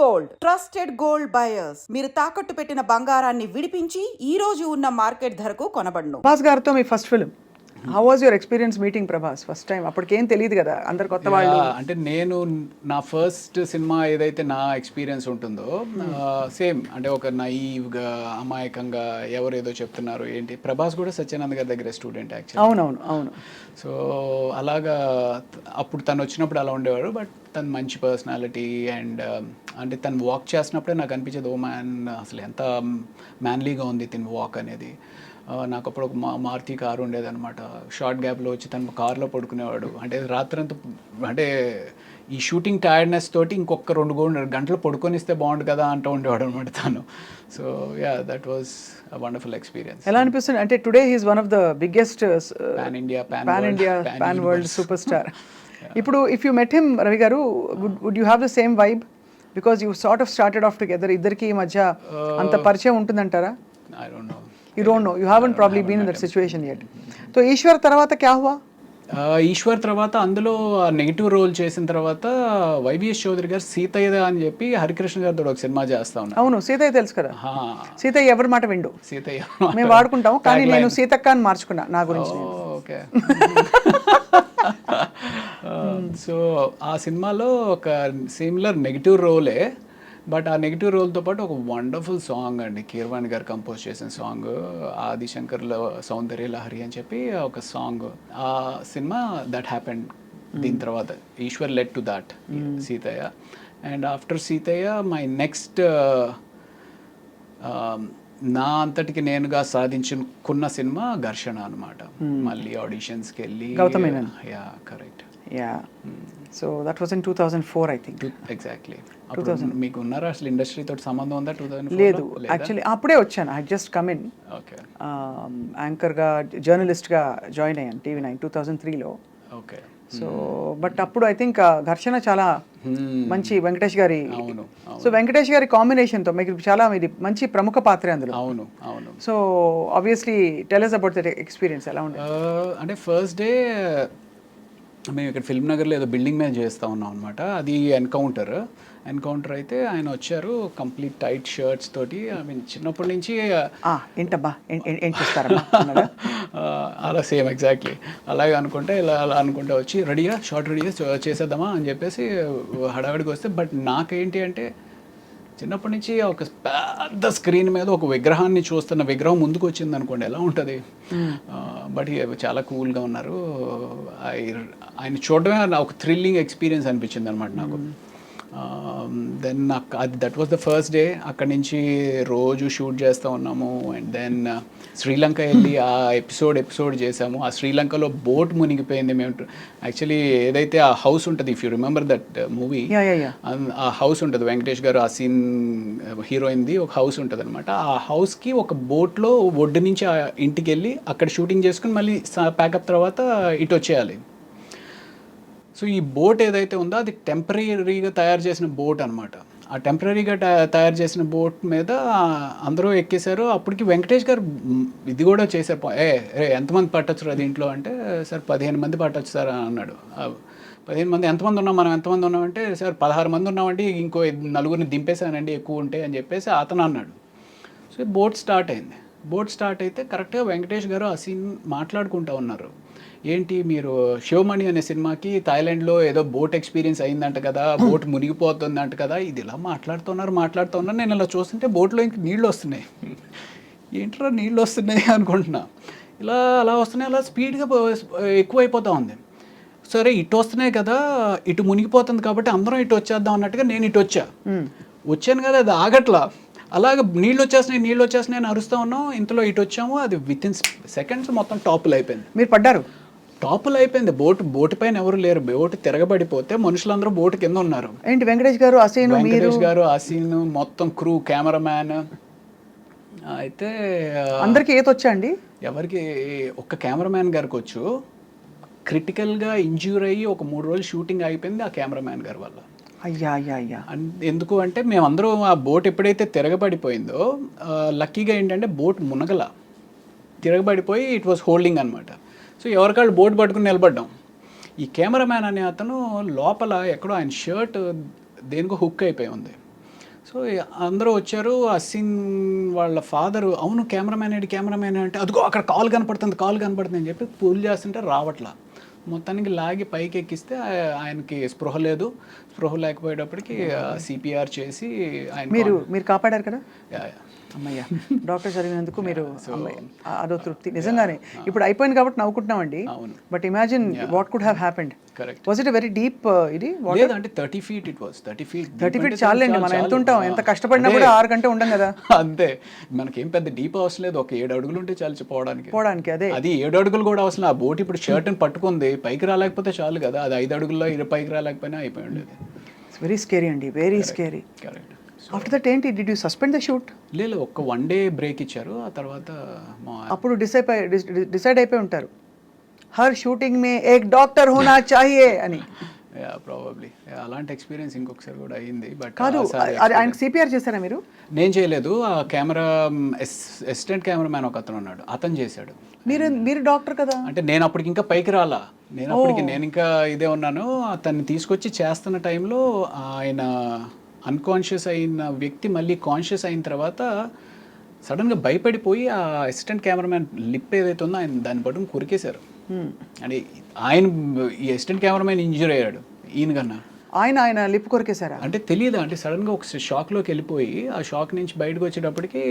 Gold trusted gold buyers మీరు తాకట్టు పెట్టిన బంగారాన్ని విడిపించి ఈ రోజు ఉన్న మార్కెట్ ధరకు కొనబడును. ప్రభాస్ గారితో మీ first film, how was your experience meeting Prabhas first time? అప్పటికేం తెలియదు కదా, అందరు కొత్త వాళ్ళు. అంటే నేను నా ఫస్ట్ సినిమా ఏదైతే నా ఎక్స్పీరియన్స్ ఉంటుందో సేమ్ అంటే ఒక నైవ్గా అమాయకంగా ఎవరు ఏదో చెప్తున్నారు ఏంటి. ప్రభాస్ కూడా సత్యానంద్ గారి దగ్గర స్టూడెంట్ యాక్చువల్లీ. అవును. సో అలాగా అప్పుడు తను వచ్చినప్పుడు అలా ఉండేవారు. బట్ తను మంచి పర్సనాలిటీ అండ్ అంటే తను వాక్ చేస్తున్నప్పుడే నాకు అనిపించేది, ఓ మ్యాన్ అసలు ఎంత మ్యాన్లీగా ఉంది తిని వాక్ అనేది. నాకు అప్పుడు ఒక మారుతి కారు ఉండేదన్నమాట. షార్ట్ గ్యాప్లో వచ్చి తను కార్లో పడుకునేవాడు. అంటే రాత్రంతా అంటే ఈ షూటింగ్ టైర్డ్నెస్ తోటి ఇంకొక 2 గంటలు పడుకొనిస్తే బాగుండు కదా అంటూ ఉండేవాడు అనమాట తను. So yeah, that was a wonderful experience. ఎలా అనిపిస్తుంది అంటే today he's one of the biggest pan world super star. ఇప్పుడు if you met him Ravi garu, would you have the same vibe? Because you sort of started off together. ఇద్దరికి ఈ మధ్య అంత పరిచయం ఉంటుందంటారా? I don't know. You don't know. You haven't probably been in that situation yet. So Eshwar తర్వాత క్యా హువా? ఈశ్వర్ తర్వాత అందులో నెగిటివ్ రోల్ చేసిన తర్వాత వైవిఎస్ చౌదరి గారు సీతయ్య అని చెప్పి హరికృష్ణ గారితో ఒక సినిమా చేస్తా ఉన్నారు. అవును, సీతయ్య తెలుసు కదా. సీతయ్య ఎవరి మాట విండు, సీతయ్య మేము వాడుకుంటాం. కానీ నేను సీతక్క అని మార్చుకున్నా నా గురించి. ఓకే. సో ఆ సినిమాలో ఒక సిమిలర్ నెగిటివ్ రోలే. బట్ ఆ నెగిటివ్ రోల్తో పాటు ఒక వండర్ఫుల్ సాంగ్ అండి, కీరవాణి గారు కంపోజ్ చేసిన సాంగ్, ఆదిశంకర్లో సౌందర్య లహరి అని చెప్పి ఒక సాంగ్. ఆ సినిమా దట్ హ్యాపెండ్. దీని తర్వాత Eshwar led to that Seethayya. And after Seethayya my next నా అంతటికి నేనుగా సాధించుకున్న సినిమా ఘర్షణ అనమాట. మళ్ళీ ఆడిషన్స్కి వెళ్ళి. Yeah, correct. Yeah, so that was in 2004 I think. Exactly. మీకు ఉన్నారా అసలు ఇండస్ట్రీ తోటి సంబంధం ఉందా? 2004 లేదు, యాక్చువల్లీ అప్పుడే వచ్చాను. I just come in. Okay. యాంకర్గా జర్నలిస్ట్గా జాయిన్ అయ్యాను TV9 2003లో. ఓకే. సో బట్ అప్పుడు ఐ థింక్ ఘర్షణ చాలా మంచి వెంకటేష్ గారి. అవును. సో వెంకటేష్ గారి కాంబినేషన్తో మీకు చాలా ఇది మంచి ప్రముఖ పాత్ర అందులో. అవును. So obviously tell us about that experience. ఎలా ఉండేది? అంటే ఫస్ట్ డే మేము ఇక్కడ ఫిల్మ్ నగర్లో ఏదో బిల్డింగ్ మీద చేస్తూ ఉన్నాం అనమాట. అది ఎన్కౌంటర్ అయితే ఆయన వచ్చారు కంప్లీట్ టైట్ షర్ట్స్ తోటి. ఐ మీన్ చిన్నప్పటి నుంచి ఏంటబ్బా ఏం చేస్తారమ్మా అలా సేమ్ ఎగ్జాక్ట్లీ అలాగే అనుకుంటే అలా అనుకుంటే వచ్చి రెడీగా షార్ట్ రెడీగా చేసేద్దామా అని చెప్పేసి హడావిడికి వస్తే. బట్ నాకేంటి అంటే చిన్నప్పటి నుంచి ఒక పెద్ద స్క్రీన్ మీద ఒక విగ్రహాన్ని చూస్తున్న విగ్రహం ముందుకు వచ్చింది అనుకోండి, ఎలా ఉంటుంది. బట్ చాలా కూల్గా ఉన్నారు. ఆయన చూడడమే ఒక థ్రిల్లింగ్ ఎక్స్పీరియన్స్ అనిపించింది అనమాట నాకు. దెన్ నాకు అది that was the first day. అక్కడి నుంచి రోజు షూట్ చేస్తూ ఉన్నాము. అండ్ దెన్ శ్రీలంక వెళ్ళి ఆ ఎపిసోడ్ చేసాము. ఆ శ్రీలంకలో బోట్ మునిగిపోయింది. మేము యాక్చువల్లీ ఏదైతే ఆ హౌస్ ఉంటుంది, if you remember that movie, ఆ హౌస్ ఉంటుంది వెంకటేష్ గారు ఆ సీన్ హీరోయిన్ది ఒక హౌస్ ఉంటుంది అనమాట. ఆ హౌస్కి ఒక బోట్లో ఒడ్డు నుంచి ఆ ఇంటికి వెళ్ళి అక్కడ షూటింగ్ చేసుకుని మళ్ళీ ప్యాకప్ తర్వాత ఇటు వచ్చేయాలి. సో ఈ బోట్ ఏదైతే ఉందో అది టెంపరీగా తయారు చేసిన బోట్ అనమాట. ఆ టెంపరీగా తయారు చేసిన బోట్ మీద అందరూ ఎక్కేశారు. అప్పటికి వెంకటేష్ గారు ఇది కూడా చేశారు. ఎంతమంది పట్టొచ్చు అది ఇంట్లో అంటే, సార్ 15 మంది పట్టొచ్చు సార్ అని అన్నాడు. 15 మంది ఎంతమంది ఉన్నాం, మనం ఎంతమంది ఉన్నామంటే, సార్ 16 మంది ఉన్నామండి, ఇంకో 4 దింపేశానండి ఎక్కువ ఉంటాయి అని చెప్పేసి అతను అన్నాడు. సో బోట్ స్టార్ట్ అయింది. బోట్ స్టార్ట్ అయితే కరెక్ట్గా వెంకటేష్ గారు ఆ సీన్ మాట్లాడుకుంటూ ఉన్నారు. ఏంటి మీరు శివమణి అనే సినిమాకి థాయిలాండ్లో ఏదో బోట్ ఎక్స్పీరియన్స్ అయిందంట కదా, బోట్ మునిగిపోతుందంట కదా, ఇది ఇలా మాట్లాడుతున్నారు. నేను ఇలా చూస్తుంటే బోట్లో ఇంక నీళ్ళు వస్తున్నాయి. ఏంట్రా నీళ్ళు వస్తున్నాయి అనుకుంటున్నా. అలా వస్తున్నాయి, అలా స్పీడ్గా ఎక్కువైపోతూ ఉంది. సరే ఇటు వస్తున్నాయి కదా, ఇటు మునిగిపోతుంది కాబట్టి అందరం ఇటు వచ్చేద్దాం అన్నట్టుగా నేను ఇటు వచ్చాను కదా, అది ఆగట్లా. అలాగే నీళ్ళు వచ్చేస్తున్నాయి అని అరుస్తూ ఉన్నాం. ఇంతలో ఇటు వచ్చాము, అది విత్ ఇన్ సెకండ్స్ మొత్తం టాపులు అయిపోయింది. మీరు పడ్డారు? టాపులు అయిపోయింది. బోటు పైన ఎవరు లేరు. బోటు తిరగబడిపోతే మనుషులందరూ బోటు కింద ఉన్నారు. ఏంటి వెంకటేష్ గారు ఆ సీన్ మొత్తం క్రూ, కెమెరామ్యాన్. అయితే అందరికి ఈత వచ్చా అండి? ఎవరికి? ఒక్క కెమెరామ్యాన్ గారికి వచ్చు. క్రిటికల్గా ఇంజ్యూర్ అయ్యి ఒక 3 రోజులు షూటింగ్ అయిపోయింది ఆ కెమెరామ్యాన్ గారి వల్ల. అయ్యా. ఎందుకు అంటే మేమందరూ ఆ బోట్ ఎప్పుడైతే తిరగబడిపోయిందో లక్కీగా ఏంటంటే బోట్ మునగల, తిరగబడిపోయి ఇట్ వాస్ హోల్డింగ్ అనమాట. సో ఎవరికాళ్ళు బోట్ పట్టుకుని నిలబడ్డాం. ఈ కెమెరామ్యాన్ అనే అతను లోపల ఎక్కడో ఆయన షర్ట్ దేనికో హుక్ అయిపోయి ఉంది. సో అందరూ వచ్చారు. అసిన్ వాళ్ళ ఫాదరు అవును కెమెరామ్యాన్ అంటే అదిగో అక్కడ కాల్ కనపడుతుంది అని చెప్పి పూల్ చేస్తుంటే రావట్లా. మొత్తానికి లాగి పైకి ఎక్కిస్తే ఆయనకి స్పృహ లేకపోయేటప్పటికి సిపిఆర్ చేసి ఆయన మీరు కాపాడారు కదా యా, యా. అమ్మయ్య డాక్టర్ చదివినందుకు మీరు అమ్మయ్య, అదో తృప్తి నిజంగానే. ఇప్పుడు అయిపోయింది కాబట్టి నవ్వుకుంటున్నామండి, అవును. But imagine what could have happened. Correct. Was it very deep ఇది లేదు అంటే 30 feet it was 30 feet 30 feet చాలండి. మనం ఎంత ఉంటాం, ఎంత కష్టపడినా కూడా 6 గంటలు ఉండం కదా. అంతే, మనకేం పెద్ద డీప్ అవసరం లేదు, ఒక 7 అడుగులు ఉంటే చాలు పోవడానికి. అదే అది 7 అడుగులు కూడా అవసరం. ఆ బోట్ ఇప్పుడు షర్ట్ని పట్టుకుంది, పైకి రాలేకపోతే చాలు కదా. అది 5 అడుగుల్లో పైకి రాలేకపోయినా అయిపోయి ఉండేది. వెరీ స్కేరీ అండి, very scary. Correct. After that ఏంటి, did you suspend the shoot? లేదు, ఒక 1 day బ్రేక్ ఇచ్చారు. ఆ తర్వాత అప్పుడు డిసైడ్ అయిపోయి ఉంటారు, హర్ షూటింగ్ మే ఏక్ డాక్టర్ హోనా చాహియే అని. ప్రాబబ్లీ అలాంటి ఎక్స్పీరియన్స్ ఇంకొకసారి కూడా అయింది. బట్ కాదు, ఆయనకు సిపిఆర్ చేశారా మీరు? నేను చేయలేదు. ఆ కెమెరా అసిస్టెంట్ కెమెరామ్యాన్ ఒక అతను ఉన్నాడు, అతను చేశాడు. మీరు డాక్టర్ కదా. అంటే నేను అప్పటికి ఇంకా పైకి రాలా, నేను ఇంకా ఇదే ఉన్నాను. అతన్ని తీసుకొచ్చి చేస్తున్న టైంలో ఆయన అన్కాన్షియస్ అయిన వ్యక్తి మళ్ళీ కాన్షియస్ అయిన తర్వాత సడన్గా భయపడిపోయి ఆ అసిస్టెంట్ కెమెరామ్యాన్ లిప్ ఏదైతే ఉందో ఆయన దాన్ని పట్టుకుని కొరికేశారు. అంటే ఆయన ఈ అసిస్టెంట్ కెమెరామ్యాన్ ఇంజూర్ అయ్యాడు ఈయన కన్నా. ఆయన లిప్ కొరికేశారా? అంటే తెలియదు, అంటే సడన్గా ఒక షాక్లోకి వెళ్ళిపోయి ఆ షాక్ నుంచి బయటకు వచ్చేటప్పటికి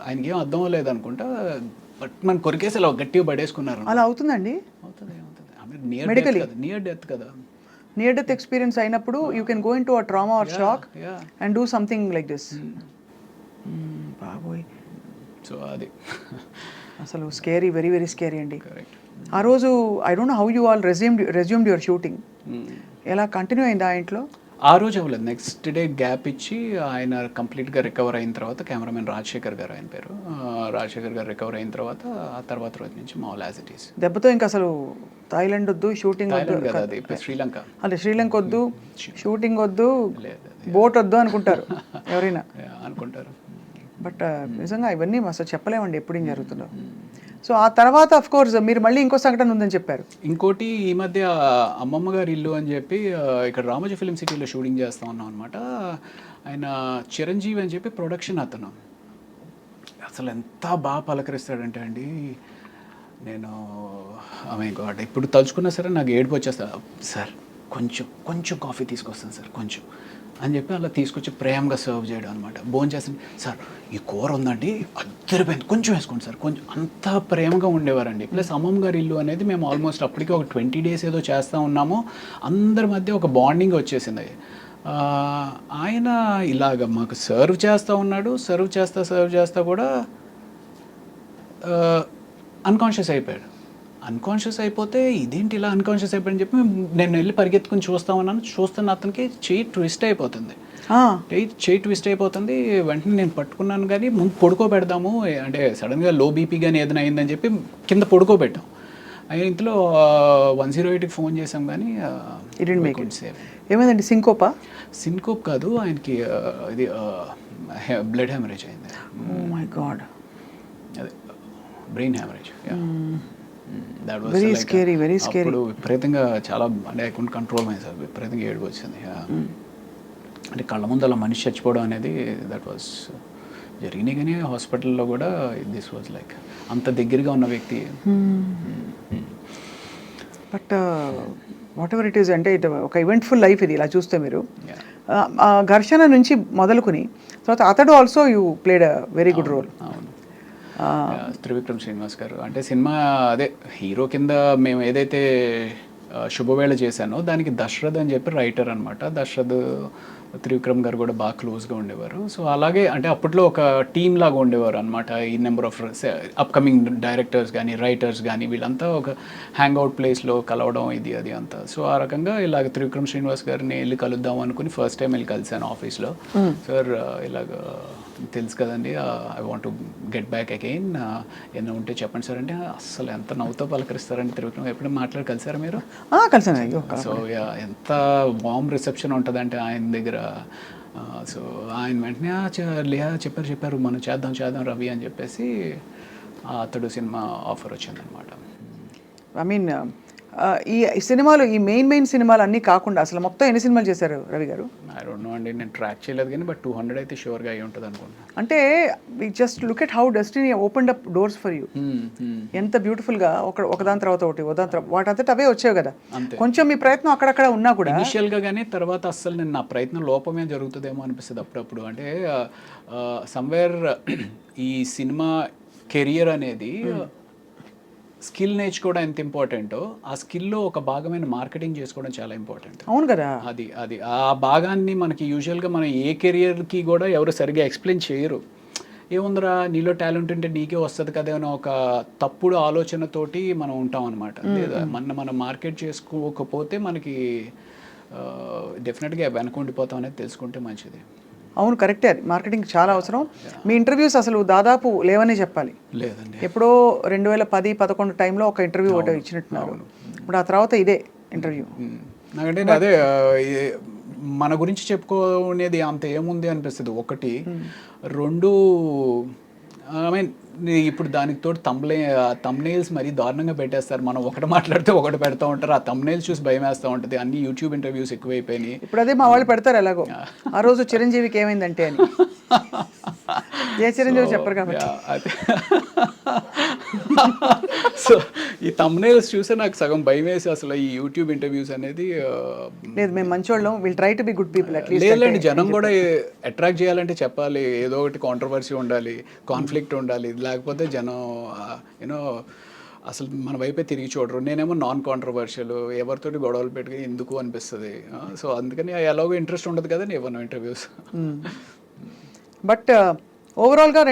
ఆయనకి ఏం అర్థం అవ్వలేదు అనుకుంటా, బట్ మనం కొరికేసి అలా గట్టిగా పడేసుకున్నారు. అలా అవుతుందండి? అవుతుంది. నియర్ డెత్ కదా. నియర్ డెత్ ఎక్స్పీరియన్స్ అయినప్పుడు you can go in to a trauma or shock and do something like this. బాబోయ్. సో అది అసలు స్కేరీ, వెరీ వెరీ స్కేరీ అండి. కరెక్ట్. ఆ రోజు I don't know how you all resumed your shooting. ఎలా continue అయింది ఆ ఇంట్లో? ఆ రోజు అవ్వలేదు, నెక్స్ట్ డే గ్యాప్ ఇచ్చి ఆయన కంప్లీట్గా రికవర్ అయిన తర్వాత కెమెరామెన్ రాజశేఖర్ గారు ఆయన పేరు, రాజశేఖర్ గారు రికవర్ అయిన తర్వాత ఆ తర్వాత రోజు నుంచి మామూలు యాజ్ ఇట్ ఈస్. దెబ్బతో ఇంకా అసలు థాయిలాండ్ వద్దు, షూటింగ్ వద్దు, శ్రీలంక అంటే శ్రీలంక వద్దు, షూటింగ్ వద్దు, బోట్ వద్దు అనుకుంటారు ఎవరైనా అనుకుంటారు. బట్ నిజంగా ఇవన్నీ అసలు చెప్పలేమండి ఎప్పుడు ఏం జరుగుతుందో. సో ఆ తర్వాత అఫ్ కోర్స్ మీరు మళ్ళీ ఇంకో సంఘటన ఉందని చెప్పారు. ఇంకోటి ఈ మధ్య అమ్మమ్మ గారి ఇల్లు అని చెప్పి ఇక్కడ రామోజీ ఫిలిం సిటీలో షూటింగ్ చేస్తూ ఉన్నాం అనమాట. ఆయన చిరంజీవి అని చెప్పి ప్రొడక్షన్ అతను అసలు ఎంత బాగా పలకరిస్తాడంటే అండి, నేను ఇప్పుడు తలుచుకున్నా సరే నాకు ఏడుపు వచ్చేస్తా. సార్ కొంచెం కాఫీ తీసుకొస్తాను సార్ కొంచెం అని చెప్పి అలా తీసుకొచ్చి ప్రేమగా సర్వ్ చేయడం అనమాట. భోజనం చేస్తాను, సార్ ఈ కూర ఉందండి అద్దరిపోయింది కొంచెం వేసుకోండి సార్ కొంచెం, అంత ప్రేమగా ఉండేవారండి. ప్లస్ అమ్మమ్మ గారి ఇల్లు అనేది మేము ఆల్మోస్ట్ అప్పటికి ఒక 20 days ఏదో చేస్తూ ఉన్నాము. అందరి మధ్య ఒక బాండింగ్ వచ్చేసింది. ఆయన ఇలాగ మాకు సర్వ్ చేస్తూ ఉన్నాడు, సర్వ్ చేస్తా కూడా అన్కాన్షియస్ అయిపోయాడు. అన్కాన్షియస్ అయిపోతే ఇదేంటి ఇలా అన్కాన్షియస్ అయిపోయాడని చెప్పి నేను వెళ్ళి పరిగెత్తుకుని చూస్తున్న అతనికి చెయ్యి ట్విస్ట్ అయిపోతుంది. వెంటనే నేను పట్టుకున్నాను, కానీ ముందు పడుకోబెడదాము అంటే సడన్గా లో బీపీ కానీ ఏదైనా అయిందని చెప్పి కింద పడుకోబెట్టాం. ఆయన ఇంట్లో 108కి ఫోన్ చేసాం కానీ సేవ్. ఏమైందండి? సింకోప్ కాదు, ఆయనకి ఇది బ్లడ్ హ్యామరేజ్ అయింది. Oh my god. అదే బ్రెయిన్ హ్యామరేజ్. Very scary. అప్పుడు విపరీతంగా చాలా అంటే I couldn't control myself, విపరీతంగా ఏడుపు వచ్చింది. అంటే కళ్ళ ముందు అలా మనిషి చచ్చిపోవడం అనేది దట్ వాజ్ జరిగినాయి. కానీ హాస్పిటల్లో కూడా దిస్ వాజ్ లైక్ అంత దగ్గరగా ఉన్న వ్యక్తి. But whatever it is, అంటే ఇట్ ఒక ఈవెంట్ఫుల్ లైఫ్ ఇది ఇలా చూస్తే మీరు. ఘర్షణ నుంచి మొదలుకుని తర్వాత అతడు also you played a very good role. అవును. త్రివిక్రమ్ శ్రీనివాస్ గారు అంటే సినిమా అదే హీరో కింద మేము ఏదైతే శుభవేళ చేశానో దానికి దశరథ్ అని చెప్పి రైటర్ అనమాట. దశరథ్ త్రివిక్రమ్ గారు కూడా బాగా క్లోజ్గా ఉండేవారు. సో అలాగే అంటే అప్పట్లో ఒక టీమ్ లాగా ఉండేవారు అనమాట. ఈ నెంబర్ ఆఫ్ అప్కమింగ్ డైరెక్టర్స్ కానీ రైటర్స్ కానీ వీళ్ళంతా ఒక హ్యాంగ్అవుట్ ప్లేస్లో కలవడం ఇది అది అంతా. సో ఆ రకంగా ఇలాగ త్రివిక్రమ్ శ్రీనివాస్ గారిని వెళ్ళి కలుద్దాం అనుకుని ఫస్ట్ టైం వెళ్ళి కలిశాను ఆఫీస్లో. సార్ ఇలాగ తెలుసు కదండి, I want to get back again, ఏమైనా ఉంటే చెప్పండి సార్ అంటే అసలు ఎంత నవ్వుతో పలకరిస్తారండి త్రివిక్రమ్. ఎప్పుడైనా మాట్లాడి కలిసారా మీరు? కలిసాను. సో ఎంత వార్మ్ రిసెప్షన్ ఉంటుందంటే ఆయన దగ్గర. సో ఆయన వెంటనే చెప్పారు మనం చేద్దాం రవి అని చెప్పేసి అతడు సినిమా ఆఫర్ వచ్చిందనమాట. ఐ మీన్ ఈ సినిమాలు ఈ మెయిన్ సినిమాలు అన్నీ కాకుండా అసలు మొత్తం ఎన్ని సినిమాలు చేశారు రవి గారు? ఐ డోంట్ నో అండి, నేను ట్రాక్ చేయలేదు కానీ బట్ 200 అయితే షూర్గా అయ్యి ఉంటుంది అనుకుంటున్నాను. అంటే we just look at how destiny opened up doors for you. ఎంత బ్యూటిఫుల్గా ఒకదాని తర్వాత ఒకటి వాటంతట అవే వచ్చావు కదా. అంతే. కొంచెం మీ ప్రయత్నం అక్కడక్కడ ఉన్నా కూడా ఇనిషియల్గా కానీ తర్వాత అస్సలు నేను నా ప్రయత్నం లోపమే జరుగుతుందేమో అనిపిస్తుంది అప్పుడప్పుడు. అంటే సమ్వేర్ ఈ సినిమా కెరియర్ అనేది స్కిల్ నేర్చుకోవడం ఎంత ఇంపార్టెంటో ఆ స్కిల్లో ఒక భాగమైన మార్కెటింగ్ చేసుకోవడం చాలా ఇంపార్టెంట్. అవును కదా. అది ఆ భాగాన్ని మనకి యూజువల్గా మనం ఏ కెరియర్కి కూడా ఎవరు సరిగ్గా ఎక్స్ప్లెయిన్ చేయరు. ఏముందిరా నీలో టాలెంట్ ఉంటే నీకే వస్తుంది కదా అని ఒక తప్పుడు ఆలోచనతోటి మనం ఉంటాం అనమాట. లేదా మనం మార్కెట్ చేసుకోకపోతే మనకి డెఫినెట్గా వెనకుండిపోతాం అనేది తెలుసుకుంటే మంచిది. అవును, కరెక్టే. అది మార్కెటింగ్ చాలా అవసరం. మీ ఇంటర్వ్యూస్ అసలు దాదాపు లేవనే చెప్పాలి. లేదండి, ఎప్పుడో 2010-11 టైంలో ఒక ఇంటర్వ్యూ ఒకటి ఇచ్చినట్టున్నారు. ఇప్పుడు ఆ తర్వాత ఇదే ఇంటర్వ్యూ. నాకంటే అదే మన గురించి చెప్పుకునేది అంత ఏముంది అనిపిస్తుంది. ఒకటి, రెండు, ఐ మీన్ ఇప్పుడు దానికి తోడు తమ్నైల్స్ మరీ దారుణంగా పెట్టేస్తారు. మనం ఒకటి మాట్లాడితే ఒకటి పెడతా ఉంటారు. ఆ తమ్నైల్స్ చూసి భయం వేస్తూ ఉంటుంది. అన్ని యూట్యూబ్ ఇంటర్వ్యూస్ ఎక్కువైపోయినాయి. ఇప్పుడు అదే మా వాళ్ళు పెడతారు ఎలాగో. ఆ రోజు చిరంజీవికి ఏమైందంటే అని. ఏ చిరంజీవి చెప్పరు కాబట్టి. సో ఈ తమ్నైల్స్ చూస్తే నాకు సగం భయం వేసి అసలు ఈ యూట్యూబ్ ఇంటర్వ్యూస్ అనేది లేదు, మేము మంచోళ్ళం, will try to be good people at least. లేదండి, జనం కూడా అట్రాక్ట్ చేయాలంటే చెప్పాలి, ఏదో ఒకటి కాంట్రవర్సీ ఉండాలి, కాన్ఫ్లిక్ట్ ఉండాలి. లేకపోతే జనం యూనో అసలు మన వైపే తిరిగి చూడరు. నేనేమో నాన్ కాంట్రవర్షియల్, ఎవరితోటి గొడవలు పెట్టుకుని ఎందుకు అనిపిస్తుంది. సో అందుకని ఎలాగో ఇంట్రెస్ట్ ఉండదు కదండి ఏమన్నా ఇంటర్వ్యూస్. బట్ ఓవరాల్గా